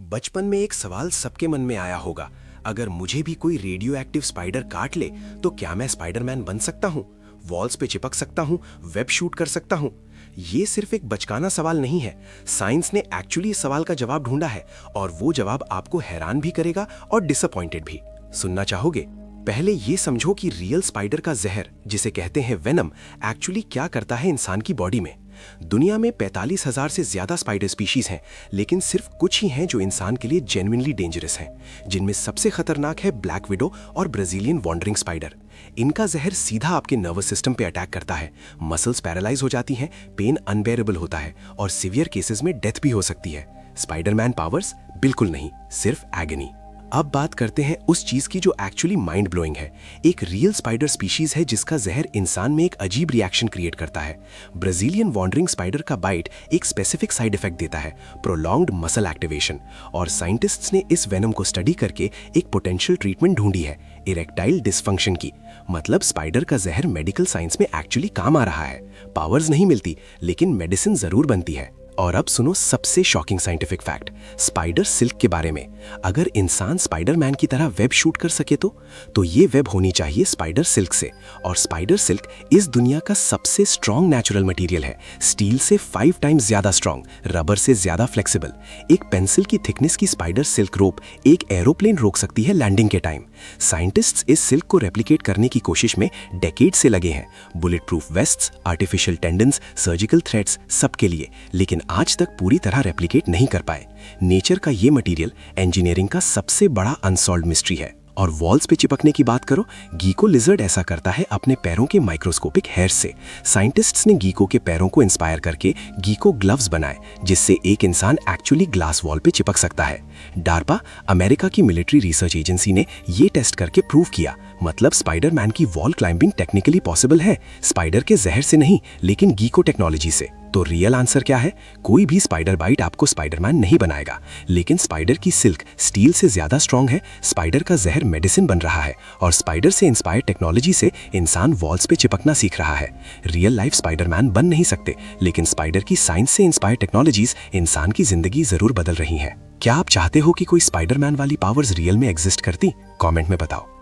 बचपन में एक सवाल सबके मन में आया होगा, अगर मुझे भी कोई रेडियो एक्टिव स्पाइडर काट ले तो क्या मैं स्पाइडरमैन बन सकता हूँ? वॉल्स पे चिपक सकता हूँ, वेब शूट कर सकता हूँ? ये सिर्फ एक बचकाना सवाल नहीं है। साइंस ने एक्चुअली इस सवाल का जवाब ढूंढा है और वो जवाब आपको हैरान भी करेगा और डिसअपॉइंटेड भी। सुनना चाहोगे? पहले ये समझो कि रियल स्पाइडर का जहर, जिसे कहते हैं वेनम, एक्चुअली क्या करता है इंसान की बॉडी में। दुनिया में 45,000 से ज्यादा स्पाइडर स्पीशीज हैं, लेकिन सिर्फ कुछ ही हैं जो इंसान के लिए जेन्युइनली डेंजरस हैं, जिनमें सबसे खतरनाक है ब्लैक विडो और ब्राजीलियन वॉन्डरिंग स्पाइडर। इनका जहर सीधा आपके नर्वस सिस्टम पे अटैक करता है, मसल्स पैरालाइज हो जाती हैं, पेन अनबेरेबल होता है और सीवियर केसेस में डेथ भी हो सकती है। Spiderman powers? बिल्कुल नहीं, सिर्फ एगनी। अब बात करते हैं उस चीज की जो एक्चुअली माइंड ब्लोइंग है। एक रियल स्पाइडर स्पीशीज है जिसका जहर इंसान में एक अजीब रिएक्शन क्रिएट करता है। ब्राजीलियन वॉन्डरिंग स्पाइडर का बाइट एक स्पेसिफिक साइड इफेक्ट देता है, प्रोलॉन्ग्ड मसल एक्टिवेशन, और साइंटिस्ट्स ने इस वेनम को स्टडी करके एक पोटेंशियल ट्रीटमेंट ढूंढी है, इरेक्टाइल डिसफंक्शन की। मतलब स्पाइडर का जहर मेडिकल साइंस में एक्चुअली काम आ रहा है। पावर्स नहीं मिलती, लेकिन मेडिसिन जरूर बनती है। और अब सुनो सबसे shocking scientific fact spider silk के बारे में। अगर इंसान स्पाइडरमैन की तरह वेब शूट कर सके तो ये वेब होनी चाहिए स्पाइडर सिल्क से। और स्पाइडर सिल्क इस दुनिया का सबसे स्ट्रॉन्ग नेचुरल मटेरियल है, स्टील से 5 टाइम्स ज्यादा स्ट्रॉन्ग, रबर से ज्यादा फ्लेक्सिबल। एक पेंसिल की थिकनेस की स्पाइडर सिल्क रोप एक एरोप्लेन रोक सकती है लैंडिंग के टाइम। साइंटिस्ट्स इस सिल्क को रेप्लिकेट करने की कोशिश में डेकेड से लगे हैं, bullet proof wastes, artificial tendons, surgical threads, सबके लिए, लेकिन आज तक पूरी तरह रेप्लिकेट नहीं कर पाए। नेचर का ये मटेरियल इंजीनियरिंग का सबसे बड़ा अनसॉल्व्ड मिस्ट्री है। और वॉल्स पे चिपकने की बात करो, गीको लिजर्ड ऐसा करता है अपने पैरों के माइक्रोस्कोपिक हेयर से। साइंटिस्ट्स ने गीको के पैरों को इंस्पायर करके गीको ग्लव्स बनाए, जिससे एक इंसान एक्चुअली ग्लास वॉल पे चिपक सकता है। डार्पा, अमेरिका की मिलिट्री रिसर्च एजेंसी, ने ये टेस्ट करके प्रूव किया। मतलब स्पाइडरमैन की वॉल क्लाइंबिंग टेक्निकली पॉसिबल है, स्पाइडर के जहर से नहीं, लेकिन गीको टेक्नोलॉजी से। तो रियल आंसर क्या है? कोई भी स्पाइडर बाइट आपको स्पाइडरमैन नहीं बनाएगा, लेकिन स्पाइडर की सिल्क स्टील से ज्यादा स्ट्रॉन्ग है, स्पाइडर का जहर मेडिसिन बन रहा है, और स्पाइडर से इंस्पायर्ड टेक्नोलॉजी से इंसान वॉल्स पे चिपकना सीख रहा है। रियल लाइफ स्पाइडरमैन बन नहीं सकते, लेकिन स्पाइडर की साइंस से इंस्पायर्ड टेक्नोलॉजीज इंसान की जिंदगी जरूर बदल रही हैं। क्या आप चाहते हो कि कोई स्पाइडरमैन वाली पावर्स रियल में एग्जिस्ट करती? कमेंट में बताओ।